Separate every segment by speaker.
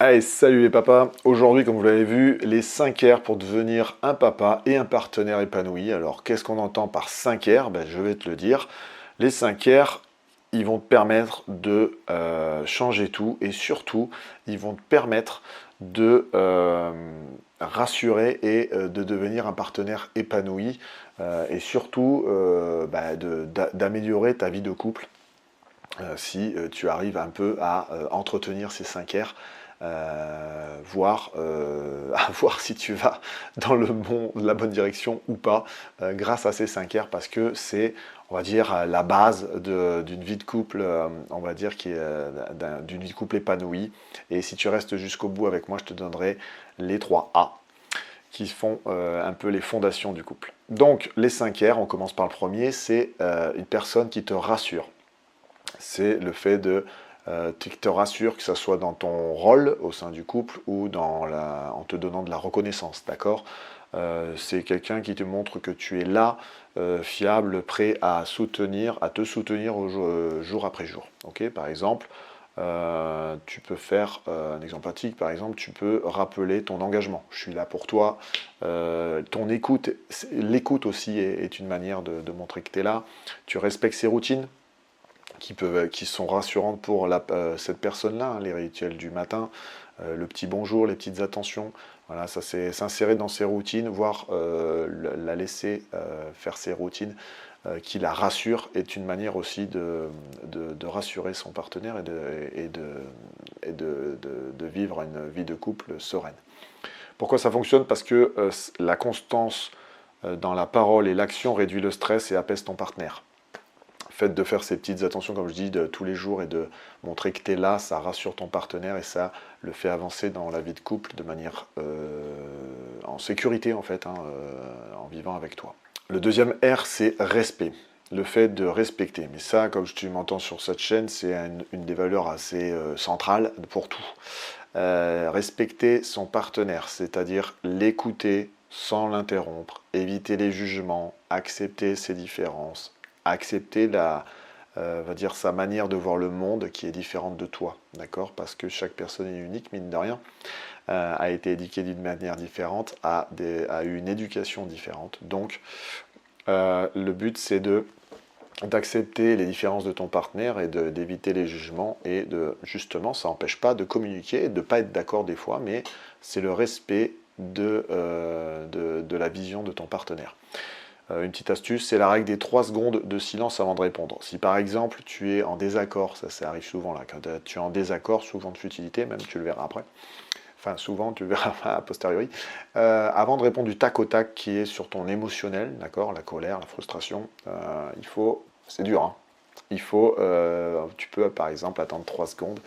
Speaker 1: Allez, salut les papas. Aujourd'hui, comme vous l'avez vu, les 5 R pour devenir un papa et un partenaire épanoui. Alors, qu'est-ce qu'on entend par 5 R? Je vais te le dire. Les 5 R, ils vont te permettre de changer tout et surtout, ils vont te permettre de rassurer et de devenir un partenaire épanoui et surtout d'améliorer ta vie de couple si tu arrives un peu à entretenir ces 5 R, à voir si tu vas dans la bonne direction ou pas, grâce à ces 5 R, parce que c'est, on va dire, la base d'une vie de couple, on va dire, d'une vie de couple épanouie. Et si tu restes jusqu'au bout avec moi, je te donnerai les 3 A qui font un peu les fondations du couple. Donc, les 5 R, on commence par le premier, c'est une personne qui te rassure. C'est le fait qui te rassure, que ce soit dans ton rôle au sein du couple ou en te donnant de la reconnaissance, d'accord. C'est quelqu'un qui te montre que tu es là, fiable, prêt à te soutenir jour après jour. Ok, par exemple, tu peux faire un exemple pratique, par exemple, tu peux rappeler ton engagement. Je suis là pour toi. Ton écoute, l'écoute aussi est une manière de montrer que tu es là. Tu respectes ses routines qui sont rassurantes pour cette personne-là, hein, les rituels du matin, le petit bonjour, les petites attentions. Voilà, ça c'est s'insérer dans ses routines, voire la laisser faire ses routines qui la rassurent, est une manière aussi de rassurer son partenaire et de vivre une vie de couple sereine. Pourquoi ça fonctionne? Parce que la constance dans la parole et l'action réduit le stress et apaise ton partenaire. Fait de faire ces petites attentions, comme je dis, de tous les jours et de montrer que tu es là, ça rassure ton partenaire et ça le fait avancer dans la vie de couple de manière en sécurité en fait, hein, en vivant avec toi. Le deuxième R, c'est respect. Le fait de respecter. Mais ça, comme tu m'entends sur cette chaîne, c'est une des valeurs assez centrales pour tout. Respecter son partenaire, c'est-à-dire l'écouter sans l'interrompre, éviter les jugements, accepter ses différences, accepter va dire sa manière de voir le monde qui est différente de toi, d'accord? Parce que chaque personne est unique, mine de rien, a été éduquée d'une manière différente, a eu une éducation différente. Donc, le but, c'est d'accepter les différences de ton partenaire et d'éviter les jugements et justement, ça n'empêche pas de communiquer et de ne pas être d'accord des fois, mais c'est le respect de la vision de ton partenaire. Une petite astuce, c'est la règle des 3 secondes de silence avant de répondre. Si par exemple tu es en désaccord, ça arrive souvent là, quand tu es en désaccord, souvent de futilité, même tu le verras après, enfin souvent tu le verras a posteriori, avant de répondre du tac au tac qui est sur ton émotionnel, d'accord, la colère, la frustration, c'est dur, hein, tu peux par exemple attendre 3 secondes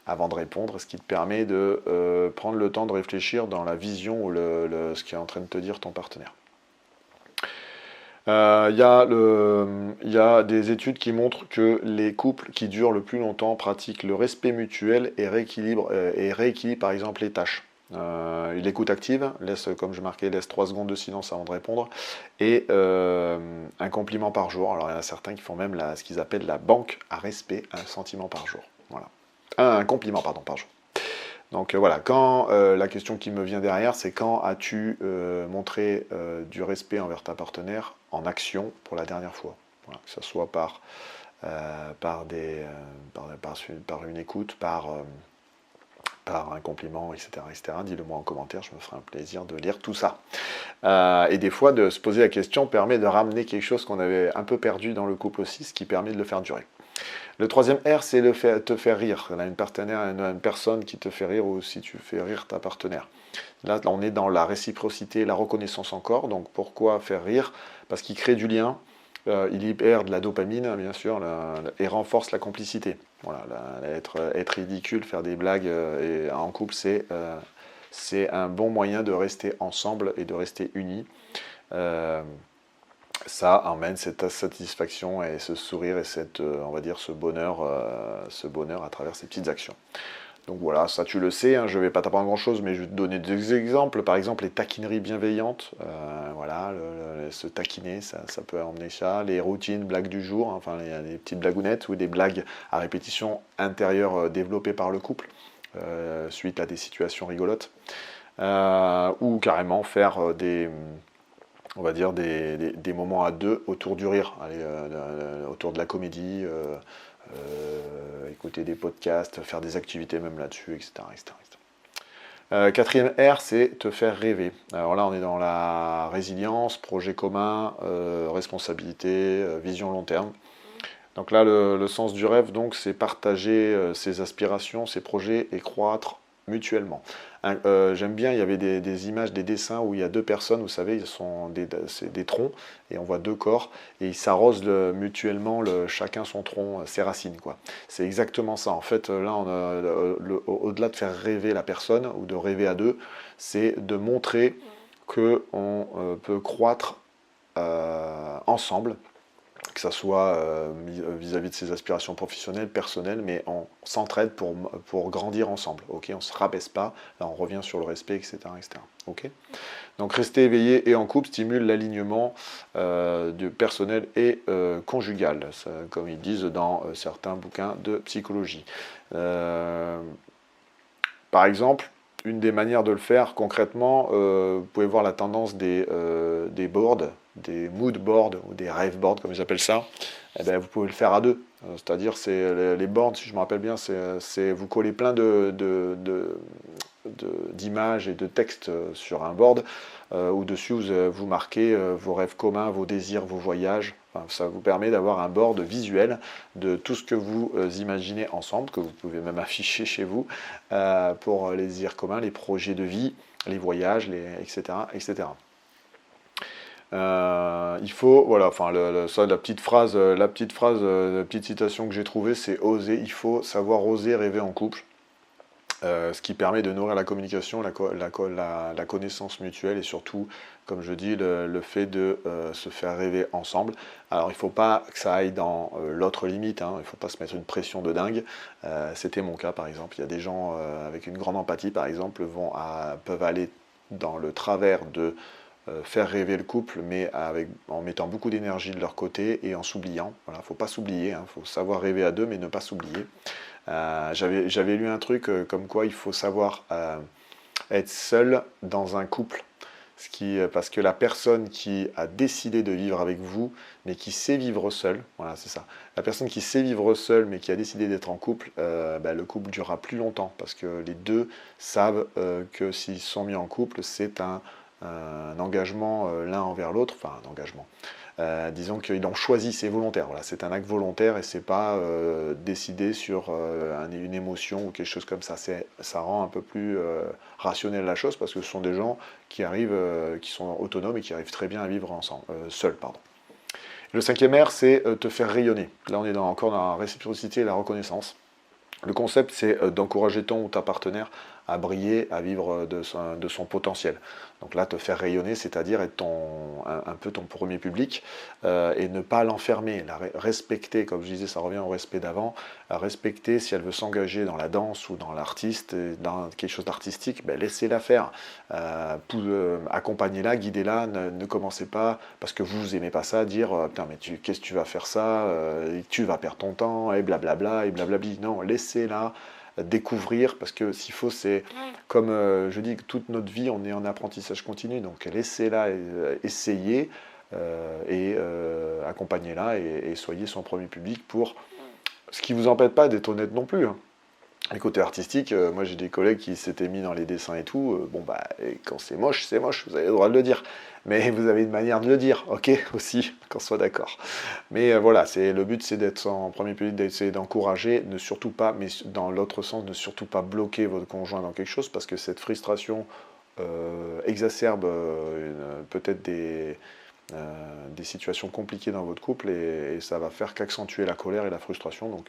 Speaker 1: avant de répondre, ce qui te permet de prendre le temps de réfléchir dans la vision ou ce qui est en train de te dire ton partenaire. Il y a des études qui montrent que les couples qui durent le plus longtemps pratiquent le respect mutuel et rééquilibrent par exemple les tâches. L'écoute active, comme je marquais, laisse 3 secondes de silence avant de répondre, et un compliment par jour. Alors il y en a certains qui font même ce qu'ils appellent la banque à respect, un sentiment par jour. Voilà. Un compliment, pardon, par jour. Donc voilà, la question qui me vient derrière, c'est quand as-tu montré du respect envers ta partenaire en action pour la dernière fois? Voilà, que ce soit par une écoute, par un compliment, etc., etc. Dis-le moi en commentaire, je me ferai un plaisir de lire tout ça. Et des fois, de se poser la question permet de ramener quelque chose qu'on avait un peu perdu dans le couple aussi, ce qui permet de le faire durer. Le troisième R, c'est te faire rire. On a une personne qui te fait rire ou si tu fais rire ta partenaire. Là, on est dans la réciprocité, la reconnaissance encore. Donc, pourquoi faire rire? Parce qu'il crée du lien, il libère de la dopamine, bien sûr, et renforce la complicité. Voilà, être ridicule, faire des blagues en couple, c'est un bon moyen de rester ensemble et de rester unis. Ça emmène cette satisfaction et ce sourire et on va dire ce bonheur à travers ces petites actions. Donc voilà, ça tu le sais, hein, je ne vais pas t'apprendre grand chose, mais je vais te donner des exemples. Par exemple, les taquineries bienveillantes, voilà, se taquiner, ça peut emmener ça. Les routines, blagues du jour, hein, enfin il y a des petites blagounettes ou des blagues à répétition intérieure développées par le couple. suite à des situations rigolotes, ou carrément faire on va dire des moments à deux autour du rire, autour de la comédie, écouter des podcasts, faire des activités même là-dessus, etc. etc. Quatrième R, c'est te faire rêver. Alors là, on est dans la résilience, projet commun, responsabilité, vision long terme. Donc là, le sens du rêve, donc, c'est partager ses aspirations, ses projets et croître mutuellement. J'aime bien, il y avait des images, des dessins où il y a deux personnes, vous savez, c'est des troncs, et on voit deux corps, et ils s'arrosent mutuellement, chacun son tronc, ses racines, quoi. C'est exactement ça. En fait, là, au-delà de faire rêver la personne, ou de rêver à deux, c'est de montrer qu'on peut croître ensemble, que ça soit vis-à-vis de ses aspirations professionnelles, personnelles, mais on s'entraide pour grandir ensemble. Okay, on ne se rabaisse pas, là on revient sur le respect, etc. etc. Okay, donc rester éveillé et en couple stimule l'alignement du personnel et conjugal, ça, comme ils disent dans certains bouquins de psychologie. Par exemple, une des manières de le faire concrètement, vous pouvez voir la tendance des boards, des mood boards ou des rêve boards comme ils appellent ça. Eh bien, vous pouvez le faire à deux. C'est-à-dire, les boards, si je me rappelle bien, c'est vous collez plein d'images et de textes sur un board où dessus vous marquez vos rêves communs, vos désirs, vos voyages. Enfin, ça vous permet d'avoir un board visuel de tout ce que vous imaginez ensemble, que vous pouvez même afficher chez vous pour les désirs communs, les projets de vie, les voyages, etc. etc. Il faut, voilà, enfin, la petite citation que j'ai trouvée, c'est oser. Il faut savoir oser rêver en couple, ce qui permet de nourrir la communication, la connaissance mutuelle et surtout, comme je dis, le fait de se faire rêver ensemble. Alors, il ne faut pas que ça aille dans l'autre limite, hein, il ne faut pas se mettre une pression de dingue. C'était mon cas, par exemple. Il y a des gens avec une grande empathie, par exemple, peuvent aller dans le travers de faire rêver le couple, mais en mettant beaucoup d'énergie de leur côté et en s'oubliant. Voilà, il ne faut pas s'oublier, hein, faut savoir rêver à deux, mais ne pas s'oublier. J'avais lu un truc comme quoi il faut savoir être seul dans un couple, parce que la personne qui a décidé de vivre avec vous, mais qui sait vivre seule, voilà, c'est ça. La personne qui sait vivre seule, mais qui a décidé d'être en couple, le couple durera plus longtemps, parce que les deux savent que s'ils sont mis en couple, c'est un engagement l'un envers l'autre, enfin un engagement. Disons qu'ils l'ont choisi, c'est volontaire. Voilà, c'est un acte volontaire et c'est pas décidé sur une émotion ou quelque chose comme ça. Ça rend un peu plus rationnel la chose parce que ce sont des gens qui arrivent, qui sont autonomes et qui arrivent très bien à vivre ensemble, seuls, pardon. Le cinquième R, c'est te faire rayonner. Là, on est encore dans la réciprocité et la reconnaissance. Le concept, c'est d'encourager ton ou ta partenaire à briller, à vivre de son potentiel. Donc là, te faire rayonner, c'est-à-dire être un peu ton premier public et ne pas l'enfermer, la respecter, comme je disais, ça revient au respect d'avant, respecter si elle veut s'engager dans la danse ou dans l'artiste, dans quelque chose d'artistique, ben laissez-la faire. Accompagnez-la, guidez-la, ne commencez pas, parce que vous n'aimez pas ça, dire « Putain, mais qu'est-ce que tu vas faire ça tu vas perdre ton temps, et blablabla, et blablabli. » Non, laissez-la découvrir, parce que s'il faut, c'est comme je dis, toute notre vie, on est en apprentissage continu, donc laissez-la essayer et accompagnez-la et soyez son premier public pour ce qui ne vous empêche pas d'être honnête non plus. Hein. Les côtés artistiques, moi j'ai des collègues qui s'étaient mis dans les dessins et tout, quand c'est moche, vous avez le droit de le dire. Mais vous avez une manière de le dire, ok, aussi, qu'on soit d'accord. Mais voilà, le but c'est d'être en premier public, d'essayer d'encourager, ne surtout pas, mais dans l'autre sens, ne surtout pas bloquer votre conjoint dans quelque chose, parce que cette frustration exacerbe peut-être des situations compliquées dans votre couple, et ça va faire qu'accentuer la colère et la frustration. Donc,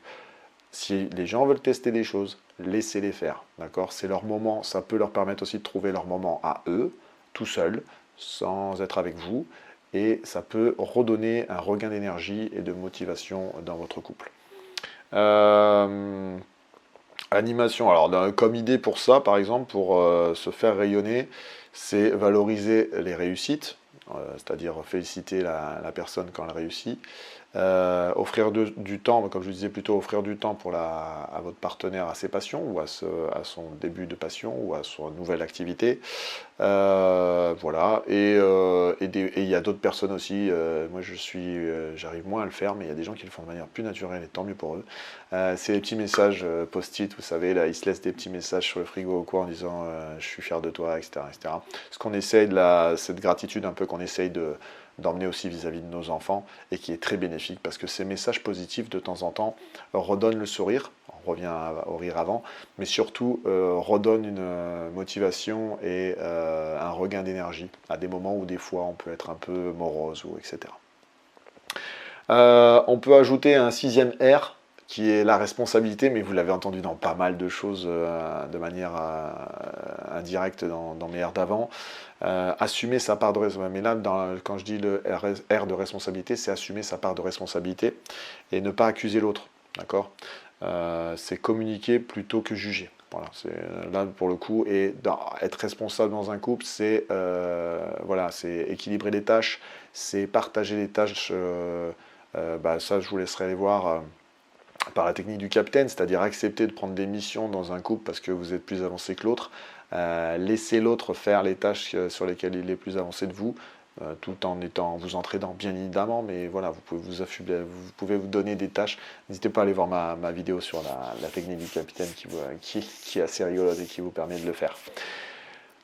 Speaker 1: si les gens veulent tester des choses, laissez-les faire, d'accord ? C'est leur moment, ça peut leur permettre aussi de trouver leur moment à eux, tout seuls, sans être avec vous, et ça peut redonner un regain d'énergie et de motivation dans votre couple. Animation, alors comme idée pour ça, par exemple, pour se faire rayonner, c'est valoriser les réussites, c'est-à-dire féliciter la personne quand elle réussit, Offrir du temps, comme je vous disais plutôt, offrir du temps à votre partenaire, à ses passions, ou à son début de passion, ou à son nouvelle activité. Voilà, et il y a d'autres personnes aussi, moi j'arrive moins à le faire, mais il y a des gens qui le font de manière plus naturelle, et tant mieux pour eux. C'est les petits messages post-it, vous savez, là, ils se laissent des petits messages sur le frigo ou quoi, en disant je suis fier de toi, etc., etc. Ce qu'on essaye, cette gratitude un peu qu'on essaye d'emmener aussi vis-à-vis de nos enfants, et qui est très bénéfique, parce que ces messages positifs, de temps en temps, redonnent le sourire, on revient au rire avant, mais surtout redonnent une motivation et un regain d'énergie, à des moments où des fois on peut être un peu morose, ou etc. On peut ajouter un 6e R, qui est la responsabilité, mais vous l'avez entendu dans pas mal de choses de manière indirecte dans mes R d'avant. Assumer sa part de responsabilité. Mais là, quand je dis le R de responsabilité, c'est assumer sa part de responsabilité et ne pas accuser l'autre. D'accord ? C'est communiquer plutôt que juger. Voilà, là pour le coup, et être responsable dans un couple, c'est voilà, équilibrer les tâches, c'est partager les tâches. Ça, je vous laisserai les voir par la technique du capitaine, c'est-à-dire accepter de prendre des missions dans un couple parce que vous êtes plus avancé que l'autre, laisser l'autre faire les tâches sur lesquelles il est plus avancé de vous, tout en vous entraînant bien évidemment, mais voilà, vous pouvez vous donner des tâches. N'hésitez pas à aller voir ma vidéo sur la technique du capitaine qui est assez rigolote et qui vous permet de le faire.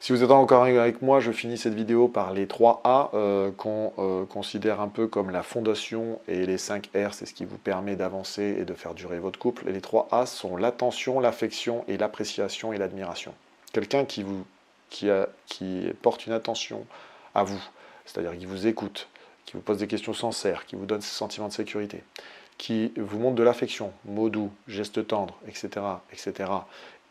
Speaker 1: Si vous êtes encore avec moi, je finis cette vidéo par les 3 A qu'on considère un peu comme la fondation, et les 5 R, c'est ce qui vous permet d'avancer et de faire durer votre couple. Et les 3 A sont l'attention, l'affection et l'appréciation et l'admiration. Quelqu'un qui porte une attention à vous, c'est-à-dire qui vous écoute, qui vous pose des questions sincères, qui vous donne ses sentiments de sécurité, qui vous montre de l'affection, mots doux, gestes tendres, etc., etc.,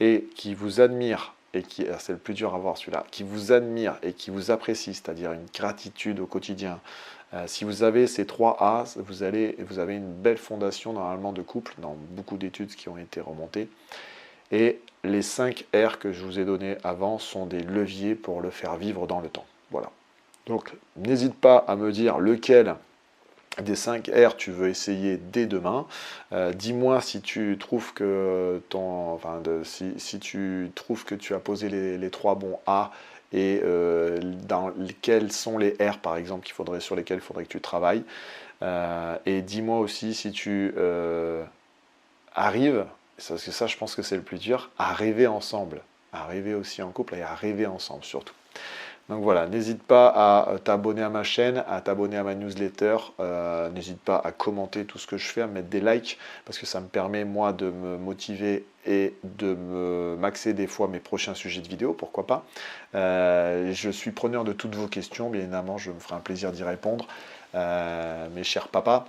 Speaker 1: et qui vous admire, et c'est le plus dur à voir celui-là, qui vous admire et qui vous apprécie, c'est-à-dire une gratitude au quotidien. Si vous avez ces 3 A, vous avez une belle fondation normalement de couple, dans beaucoup d'études qui ont été remontées. Et les 5 R que je vous ai donnés avant sont des leviers pour le faire vivre dans le temps. Voilà. Donc n'hésite pas à me dire lequel des 5 R tu veux essayer dès demain. Dis-moi si tu trouves que si tu trouves que tu as posé les 3 bons A, et dans lesquels sont les R par exemple sur lesquels il faudrait que tu travailles. Et dis-moi aussi si tu arrives, parce que ça je pense que c'est le plus dur, à rêver ensemble, à rêver aussi en couple, et à rêver ensemble surtout. Donc voilà, n'hésite pas à t'abonner à ma chaîne, à t'abonner à ma newsletter, n'hésite pas à commenter tout ce que je fais, à mettre des likes, parce que ça me permet moi de me motiver et de m'axer des fois mes prochains sujets de vidéo, pourquoi pas. Je suis preneur de toutes vos questions, bien évidemment, je me ferai un plaisir d'y répondre. Mes chers papas,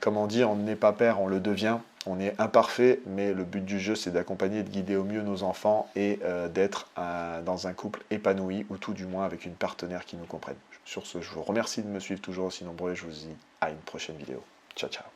Speaker 1: comme on dit, on n'est pas père, on le devient. On est imparfait, mais le but du jeu, c'est d'accompagner et de guider au mieux nos enfants, et d'être dans un couple épanoui, ou tout du moins avec une partenaire qui nous comprenne. Sur ce, je vous remercie de me suivre toujours aussi nombreux, et je vous dis à une prochaine vidéo. Ciao, ciao.